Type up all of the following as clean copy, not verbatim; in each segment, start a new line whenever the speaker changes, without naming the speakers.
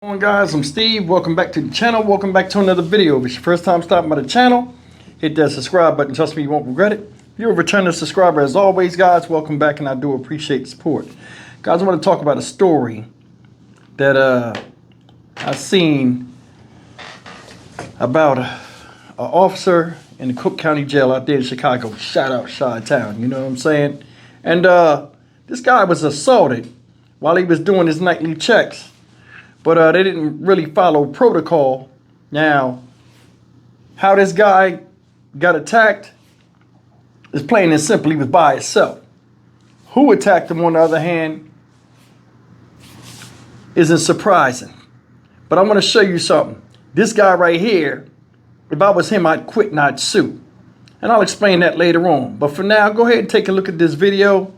What's going on, guys? I'm Steve. Welcome back to the channel. Welcome back to another video. If it's your first time stopping by the channel, hit that subscribe button. Trust me, you won't regret it. If you're a returning subscriber, as always, guys, welcome back, and I do appreciate the support. Guys, I want to talk about a story that I seen about an officer in the Cook County Jail out there in Chicago. Shout out Chi-Town, you know what I'm saying? And this guy was assaulted while he was doing his nightly checks. But they didn't really follow protocol. Now, how this guy got attacked is plain and simple. He was by himself. Who attacked him, on the other hand, isn't surprising. But I want to show you something. This guy right here, if I was him, I'd quit, not sue. And I'll explain that later on. But for now, go ahead and take a look at this video.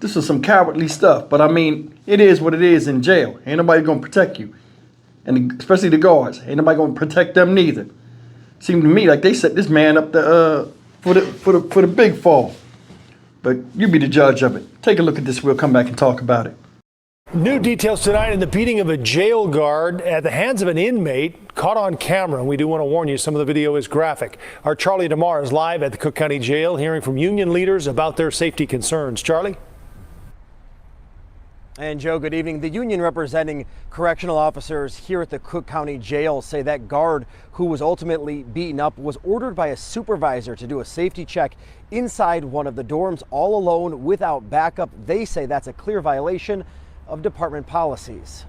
This is some cowardly stuff, but I mean, it is what it is in jail. Ain't nobody gonna protect you, and especially the guards. Ain't nobody gonna protect them neither. Seemed to me like they set this man up for the big fall. But you be the judge of it. Take a look at this. We'll come back and talk about it.
New details tonight in the beating of a jail guard at the hands of an inmate caught on camera. And we do want to warn you, some of the video is graphic. Our Charlie DeMar is live at the Cook County Jail, hearing from union leaders about their safety concerns. Charlie?
And Joe, good evening. The union representing correctional officers here at the Cook County Jail say that guard who was ultimately beaten up was ordered by a supervisor to do a safety check inside one of the dorms all alone without backup. They say that's a clear violation of department policies.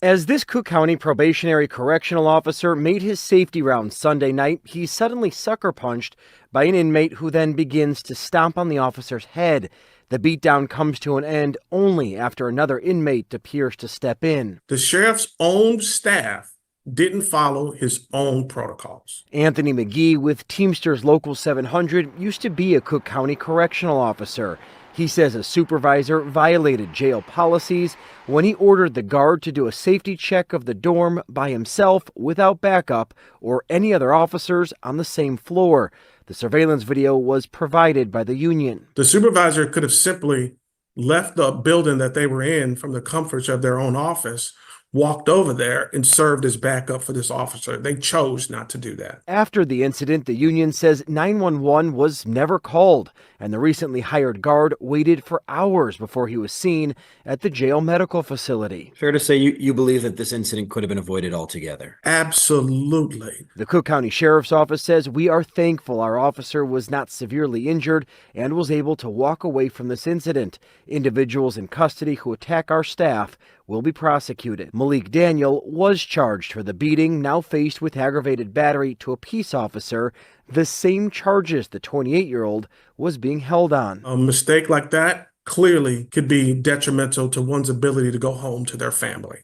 As this Cook County probationary correctional officer made his safety round Sunday night, he's suddenly sucker punched by an inmate who then begins to stomp on the officer's head. The beatdown comes to an end only after another inmate appears to step in.
The sheriff's own staff didn't follow his own protocols.
Anthony McGee with Teamsters Local 700 used to be a Cook County correctional officer. He says a supervisor violated jail policies when he ordered the guard to do a safety check of the dorm by himself without backup or any other officers on the same floor. The surveillance video was provided by the union.
The supervisor could have simply left the building that they were in from the comforts of their own office, walked over there, and served as backup for this officer. They chose not to do that.
After the incident, the union says 911 was never called, and the recently hired guard waited for hours before he was seen at the jail medical facility.
Fair to say you believe that this incident could have been avoided altogether?
Absolutely.
The Cook County Sheriff's Office says we are thankful our officer was not severely injured and was able to walk away from this incident. Individuals in custody who attack our staff will be prosecuted. Malik Daniel was charged for the beating, now faced with aggravated battery to a peace officer, the same charges the 28-year-old was being held on.
A mistake like that clearly could be detrimental to one's ability to go home to their family.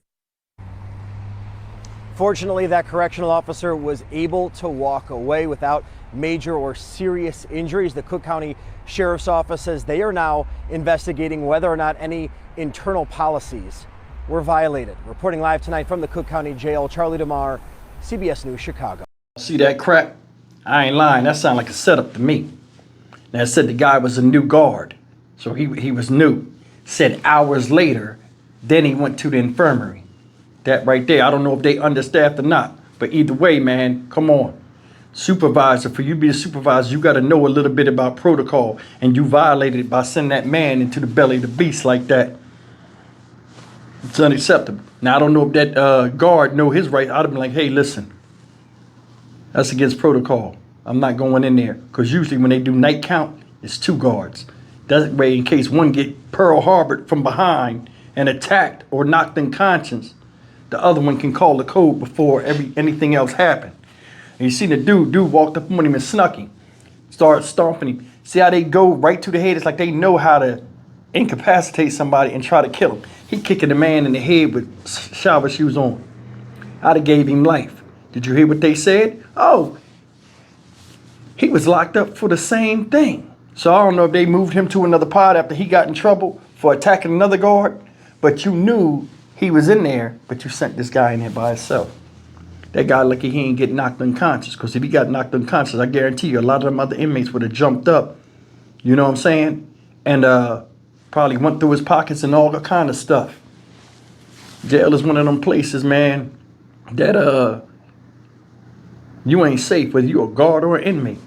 Fortunately, that correctional officer was able to walk away without major or serious injuries. The Cook County Sheriff's Office says they are now investigating whether or not any internal policies were violated. Reporting live tonight from the Cook County Jail, Charlie DeMar, CBS News, Chicago.
See that crap? I ain't lying. That sounded like a setup to me. Now, it said the guy was a new guard, so he was new. Said hours later, then he went to the infirmary. That right there, I don't know if they understaffed or not, but either way, man, come on. Supervisor, for you to be a supervisor, you got to know a little bit about protocol, and you violated it by sending that man into the belly of the beast like that. It's unacceptable. Now, I don't know if that guard know his right. I'd have been like, hey, listen, that's against protocol. I'm not going in there. Because usually when they do night count, it's 2 guards. That way, in case one get Pearl Harbored from behind and attacked or knocked unconscious, the other one can call the code before anything else happened. And you see the dude walked up on him and snuck him. Started stomping him. See how they go right to the head? It's like they know how to incapacitate somebody and try to kill him. He kicking the man in the head with shower shoes on. I'd have gave him life. Did you hear what they said? Oh, he was locked up for the same thing. So I don't know if they moved him to another pod after he got in trouble for attacking another guard, but you knew he was in there, but you sent this guy in there by himself. That guy lucky he ain't get knocked unconscious, because if he got knocked unconscious, I guarantee you a lot of them other inmates would have jumped up, you know what I'm saying? And probably went through his pockets and all that kind of stuff. Jail is one of them places, man, that you ain't safe whether you a guard or an inmate.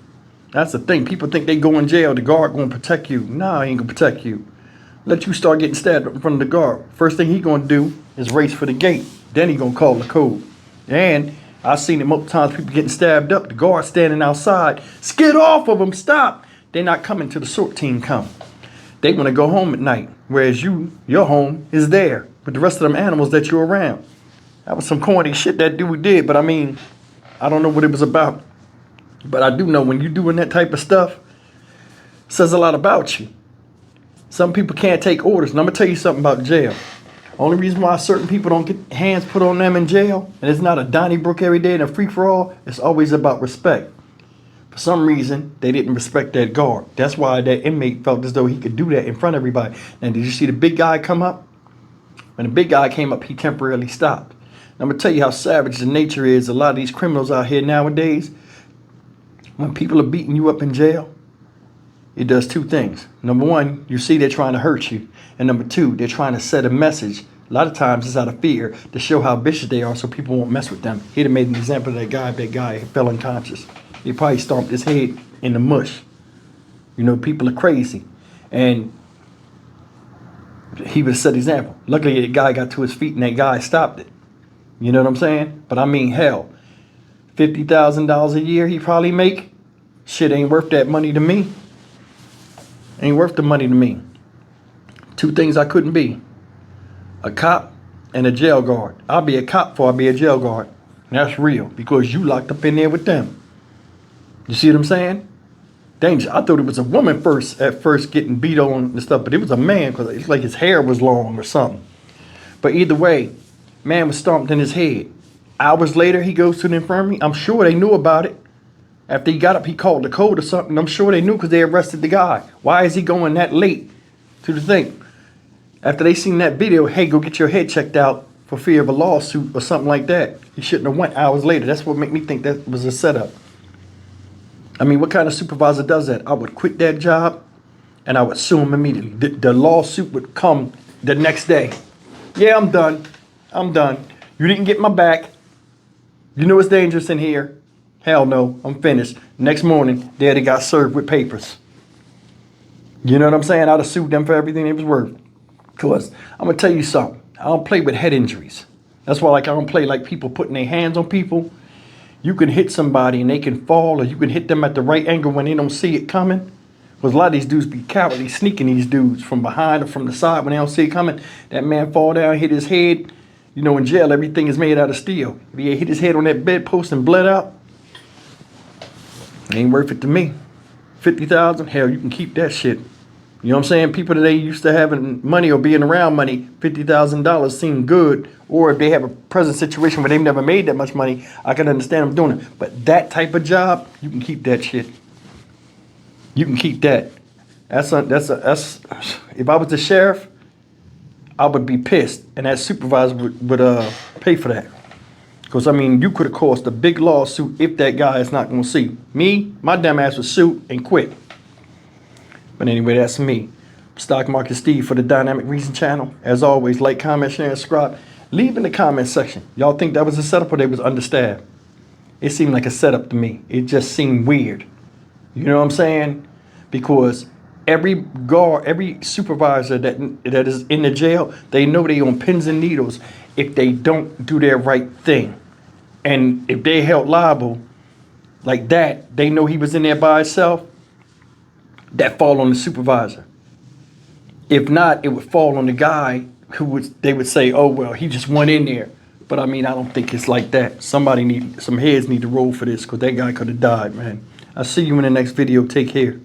That's the thing. People think they go in jail, the guard gonna protect you. Nah, he ain't gonna protect you. Let you start getting stabbed up in front of the guard. First thing he gonna do is race for the gate. Then he gonna call the code. And I've seen it multiple times, people getting stabbed up, the guard standing outside. Skid off of them, stop. They're not coming till the SWAT team come. They wanna go home at night. Whereas your home is there with the rest of them animals that you're around. That was some corny shit that dude did, but I mean, I don't know what it was about. But I do know when you're doing that type of stuff, it says a lot about you. Some people can't take orders. And I'm going to tell you something about jail. Only reason why certain people don't get hands put on them in jail, and it's not a Donnybrook every day and a free-for-all, it's always about respect. For some reason, they didn't respect that guard. That's why that inmate felt as though he could do that in front of everybody. Now, did you see the big guy come up? When the big guy came up, he temporarily stopped. Now, I'm going to tell you how savage the nature is. A lot of these criminals out here nowadays, when people are beating you up in jail, it does two things. Number one, you see they're trying to hurt you. And number two, they're trying to set a message. A lot of times it's out of fear to show how vicious they are so people won't mess with them. He'd have made an example of that guy. That guy fell unconscious. He probably stomped his head in the mush. You know, people are crazy. And he would set an example. Luckily, the guy got to his feet and that guy stopped it. You know what I'm saying? But I mean, hell, $50,000 a year he probably make. Shit ain't worth that money to me. Ain't worth the money to me. Two things I couldn't be. A cop and a jail guard. I'll be a cop before I'll be a jail guard. And that's real because you locked up in there with them. You see what I'm saying? Danger. I thought it was a woman at first getting beat on and stuff, but it was a man because it's like his hair was long or something. But either way, man was stomped in his head. Hours later, he goes to the infirmary. I'm sure they knew about it. After he got up, he called the code or something. I'm sure they knew because they arrested the guy. Why is he going that late to the thing? After they seen that video, hey, go get your head checked out for fear of a lawsuit or something like that. He shouldn't have went hours later. That's what made me think that was a setup. I mean, what kind of supervisor does that? I would quit that job and I would sue him immediately. The lawsuit would come the next day. Yeah, I'm done. I'm done. You didn't get my back. You know it's dangerous in here. Hell no, I'm finished. Next morning, daddy got served with papers. You know what I'm saying? I'd have sued them for everything it was worth. Because I'm going to tell you something. I don't play with head injuries. That's why I don't play like people putting their hands on people. You can hit somebody and they can fall, or you can hit them at the right angle when they don't see it coming. Because a lot of these dudes be cowardly, sneaking these dudes from behind or from the side when they don't see it coming. That man fall down, hit his head. You know, in jail, everything is made out of steel. If he hit his head on that bedpost and bled out, it ain't worth it to me. 50,000, hell, you can keep that shit. You know what I'm saying? People that ain't used to having money or being around money, $50,000 seem good. Or if they have a present situation where they've never made that much money, I can understand them doing it. But that type of job, you can keep that shit. You can keep that. That's if I was the sheriff, I would be pissed, and that supervisor would pay for that. Because, I mean, you could have caused a big lawsuit if that guy is not going to see. Me, my dumb ass would sue and quit. But anyway, that's me. Stock Market Steve for the Dynamic Reason channel. As always, like, comment, share, and subscribe. Leave in the comment section. Y'all think that was a setup or they was understaffed? It seemed like a setup to me. It just seemed weird. You know what I'm saying? Because every guard, every supervisor that is in the jail, they know they on pins and needles if they don't do their right thing. And if they held liable like that, they know he was in there by himself, that fall on the supervisor. If not, it would fall on the guy they would say, oh, well, he just went in there. But I mean, I don't think it's like that. Some heads need to roll for this because that guy could have died, man. I'll see you in the next video. Take care.